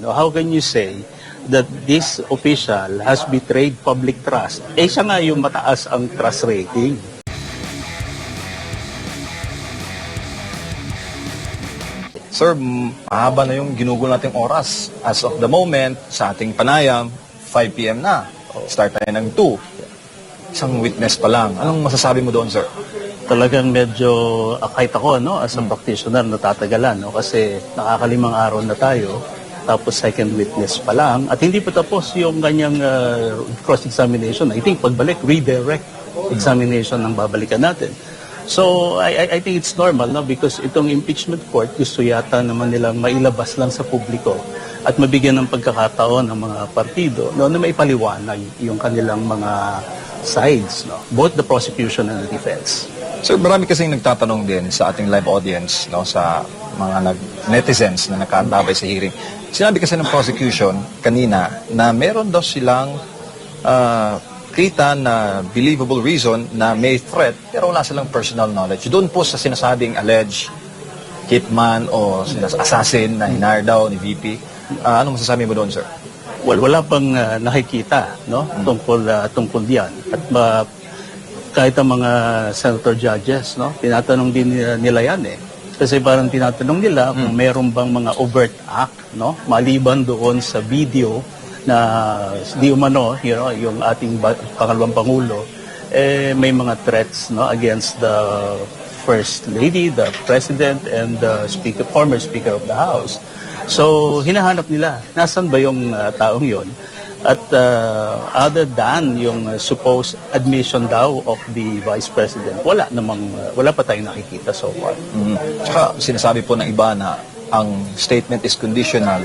No? How can you say that this official has betrayed public trust? Eh siya nga yung mataas ang trust rating. Sir, mahaba na yung ginugol nating oras. As of the moment, sa ating panayam, 5 p.m. na. Start tayo ng 2. Isang witness pa lang. Anong masasabi mo doon, sir? Talagang medyo kahit ako, no, as a practitioner, natatagalan. No? Kasi nakakalimang araw na tayo, tapos second witness pa lang. At hindi pa tapos yung kanyang cross-examination. I think pagbalik, redirect examination ang babalikan natin. So, I think it's normal, no? Because itong impeachment court, gusto yata naman nilang mailabas lang sa publiko at mabigyan ng pagkakataon ng mga partido, no, na maipaliwanag yung kanilang mga sides, no? Both the prosecution and the defense. Sir, marami kasing nagtatanong din sa ating live audience, no, sa mga netizens na nakaantabay sa hearing. Sinabi kasi ng prosecution kanina na meron daw silang kita na believable reason na may threat pero wala silang personal knowledge. Doon po sa sinasabing alleged hitman o assassin na hinar daw ni VP, anong masasabi mo doon, sir? Well, wala pang nakikita, no, tungkol diyan. At kahit ang mga senator judges, no, tinatanong din nila yan eh. Kasi parang tinatanong nila kung meron bang mga overt act, no, maliban doon sa video na di umano, you know, yung ating pangalawang pangulo, may mga threats, no, against the First Lady, the President, and the former Speaker of the House. So, hinahanap nila, nasan ba yung taong yon? At other than yung supposed admission daw of the Vice President, wala pa tayong nakikita so far. Tsaka sinasabi po ng iba na ang statement is conditional,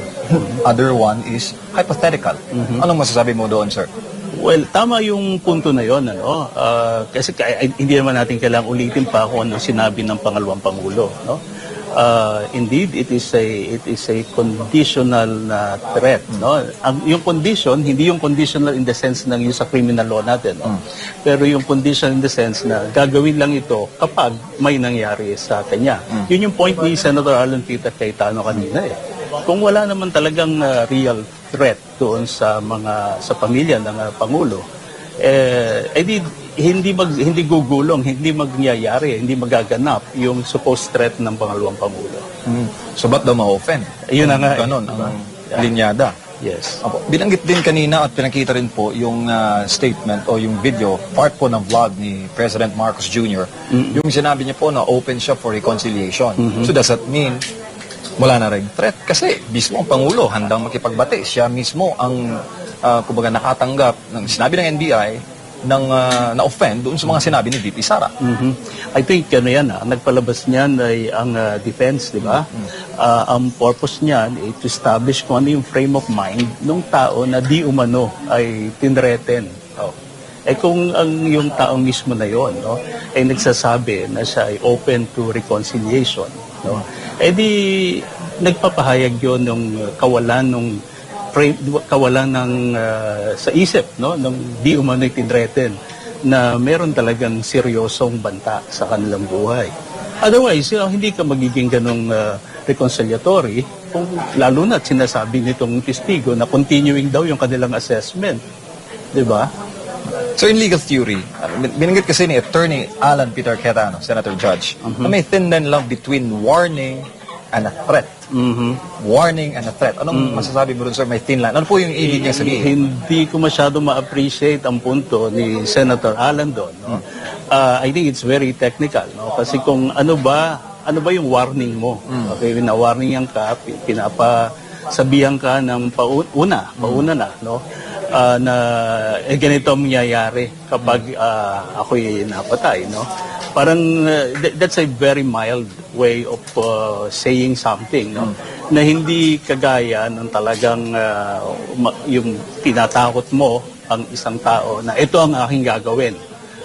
other one is hypothetical. Anong masasabi mo doon, sir? Well, tama yung punto na yon, ano? Kasi hindi naman natin kailangang ulitin pa kung ano sinabi ng pangalawang pangulo, no? Indeed, it is a conditional threat, no? Yung condition, hindi yung conditional in the sense ng yung sa criminal law natin, no? Pero yung condition in the sense na gagawin lang ito kapag may nangyari sa kanya. Yun yung point ni Senator Alan Peter Cayetano kanina eh. Kung wala naman talagang real threat doon sa pamilya ng pangulo, hindi gugulong, hindi mangyayari, hindi magaganap yung supposed threat ng pangalawang pangulo. So ba't daw ma-offend? Ayun na nga. Ganon, ang linyada. Yes. Binanggit din kanina at pinakita rin po yung statement o yung video, part po ng vlog ni President Marcos Jr. Yung sinabi niya po na open siya for reconciliation. So does that mean wala na rin threat? Kasi mismo ang Pangulo handang makipagbate. Siya mismo ang kumbaga nakatanggap ng sinabi ng NBI ng na-offend doon sa mga sinabi ni VP Sara. I think nagpalabas niyan ay ang defense, di ba? Ang purpose niyan ay to establish kung ano yung frame of mind ng tao na di umano ay tinreten. Kung yung tao mismo na yon, no, ay nagsasabi na siya ay open to reconciliation, no, di nagpapahayag yon ng kawalan ng sa isip, no, ng di umano'y tinreten na meron talagang seryosong banta sa kanilang buhay. Otherwise, hindi ka magiging ganong reconciliatory kung lalo na't sinasabi nitong testigo na continuing daw yung kanilang assessment. Di ba? So in legal theory, binanggit kasi ni Attorney Alan Peter Cayetano, Senator Judge, na may thin line lang between warning and a threat. Warning and a threat. Anong masasabi mo dun, sir? May thin line. Ano po yung ibig niya sabihin? Hindi ko masyado ma-appreciate ang punto ni Senator Alan doon. No? I think it's very technical. No? Kasi kung ano ba yung warning mo? Okay, na-warningan ka, pinapasabihan ka ng pauna na, no? Na ganito ang mangyayari kapag ako'y napatay, no? Parang that's a very mild way of saying something, no? Na hindi kagaya ng talagang yung tinatakot mo ang isang tao na ito ang aking gagawin,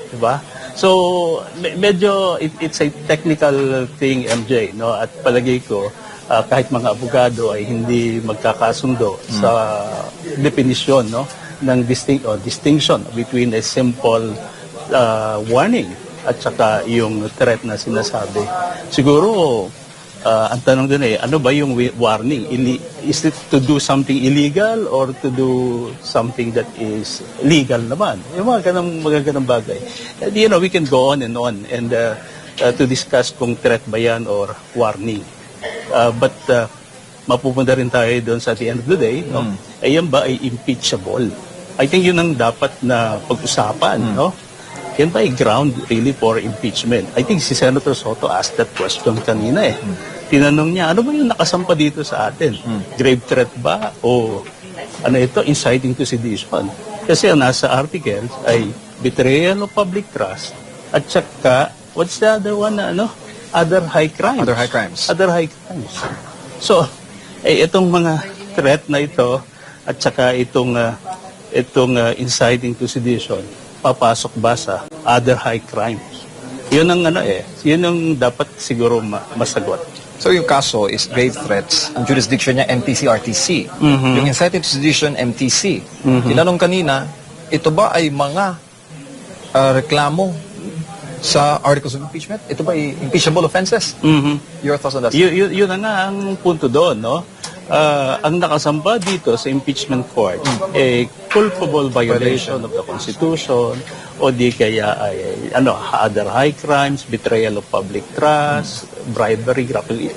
di ba? So medyo it's a technical thing, MJ, no? At palagay ko kahit mga abogado ay hindi magkakasundo sa definisyon, no, ng distinction between a simple warning at saka yung threat na sinasabi. Siguro ang tanong dun ano ba yung warning? Is it to do something illegal or to do something that is legal naman? Yung mga ganang bagay. And, we can go on and to discuss kung threat ba yan or warning. But mapupunta rin tayo doon sa the end of the day, no? Ayan ba ay impeachable? I think yun ang dapat na pag-usapan, no? Yan ba ay ground really for impeachment? I think si Senator Soto asked that question kanina eh. Tinanong niya, ano ba yung nakasampa dito sa atin? Grave threat ba? O ano ito, inciting to sedition? Kasi ang nasa article ay betrayal of public trust at saka, what's the other one na Other high crimes. Other high crimes. Other high crimes. So, itong mga threat na ito at saka itong inciting to sedition, papasok ba sa other high crimes? Yun ang yun ang dapat siguro masagot. So yung kaso is grave threats. Ang jurisdiction niya, MTC-RTC. Yung inciting to sedition, MTC. Tinanong kanina, ito ba ay mga reklamo sa articles of impeachment? Ito ba ay impeachable offenses? Your thoughts on that? Yun na nga ang punto doon, no? Ang nakasampa dito sa impeachment court, culpable violation of the Constitution, o di kaya ay other high crimes, betrayal of public trust, bribery,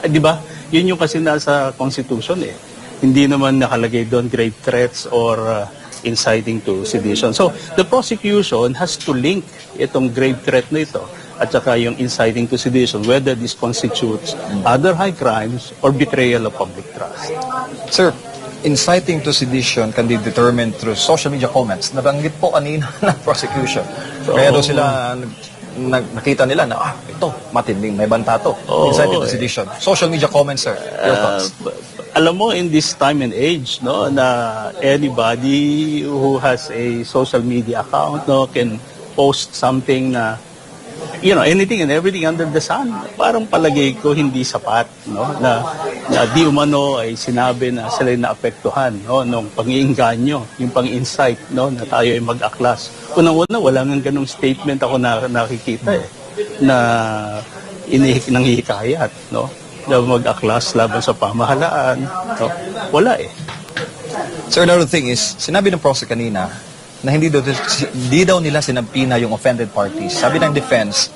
di ba? Yun yung kasi nasa Constitution eh. Hindi naman nakalagay doon grave threats or inciting to sedition. So, the prosecution has to link itong grave threat na ito at saka yung inciting to sedition, whether this constitutes other high crimes or betrayal of public trust. Sir, inciting to sedition can be determined through social media comments. Nabanggit po kanina ng prosecution. Pero sila nakita nila na, ito, matinding, may banta to. Inciting to sedition. Social media comments, sir. Your thoughts? Alam mo, in this time and age, no, na anybody who has a social media account, no, can post something na, anything and everything under the sun. Parang palagay ko hindi sapat, no, na di umano ay sinabi na sila ay naapektuhan, no, nung pang-iinganyo, yung pang-insight, no, na tayo ay mag-aklas. Unang-una, wala nang ganung statement ako na nakikita na nanghihikayat, no, na mag-aklas laban sa pamahalaan, no? Wala eh. Sir, another thing is, sinabi ng prose kanina na hindi daw nila sinampina yung offended parties. Sabi ng defense,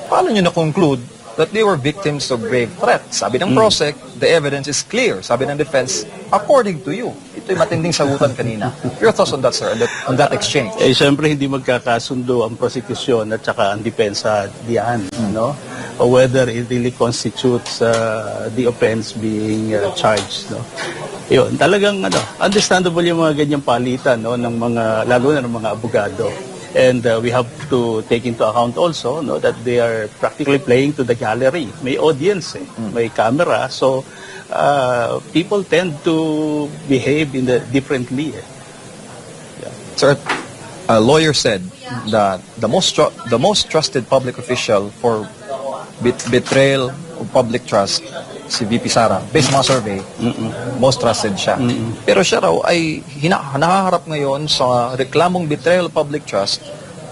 paano nyo na-conclude that they were victims of grave threat? Sabi ng prosec, the evidence is clear. Sabi ng defense, according to you. Ito'y matinding sagutan kanina. Your thoughts on that, sir, on that exchange? Siyempre, hindi magkakasundo ang prosecution at saka ang depensa diyan, no? Or whether it really constitutes the offense being charged, no? Yun, talagang understandable yung mga ganyang palitan, no, ng mga, lalo na ng mga abogado. And we have to take into account also, no, that they are practically playing to the gallery. May audience, may camera, so people tend to behave differently. Yeah. Sir, a lawyer said that the most trusted public official for betrayal of public trust, si VP Sara, based on mga survey, most trusted siya. Pero siya raw ay nakaharap ngayon sa reklamong betrayal of public trust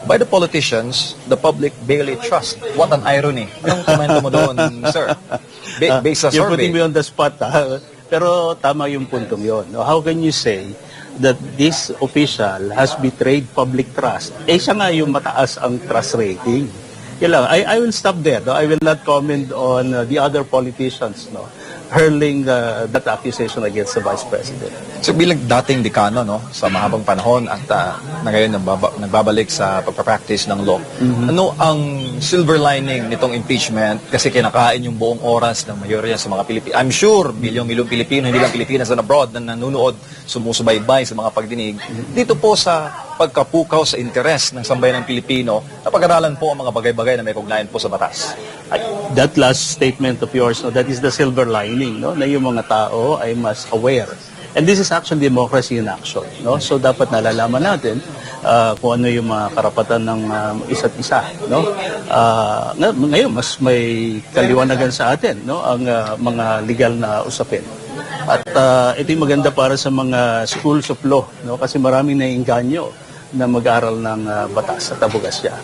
by the politicians, the public barely trust. What an irony. Anong komento mo doon, sir? Based sa You're survey. putting me on the spot, pero tama yung puntong yon. How can you say that this official has betrayed public trust? Siya nga yung mataas ang trust rating. Yan lang. I will stop there. No? I will not comment on the other politicians, no, hurling that accusation against the Vice President. So bilang dating dekano, no, sa mahabang panahon at na ngayon nagbabalik sa pagpapractice ng law, ano ang silver lining nitong impeachment? Kasi kinakain yung buong oras ng mayorya sa mga Pilipino. I'm sure milyong-milyong Pilipino, hindi lang Pilipinas and abroad, na nanonood, sumusubaybay sa mga pagdinig. Dito po sa pagkapukaw sa interes ng sambayan ng Pilipino, napag-aralan po ang mga bagay-bagay na may kaugnayan po sa batas. That last statement of yours, no, that is the silver lining, no, na yung mga tao ay mas aware. And this is actually democracy in action, no? So dapat nalalaman natin kung ano yung mga karapatan ng isa't isa, no? Ngayon mas may kaliwanagan sa atin, no, ang mga legal na usapin. At ito yung maganda para sa mga schools of law, no, kasi maraming naiengganyo na mag-aral ng batas at abogasya.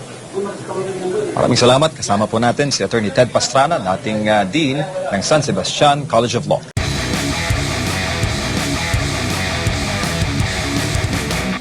Maraming salamat. Kasama po natin si Attorney Ted Pastrana, dating Dean ng San Sebastian College of Law.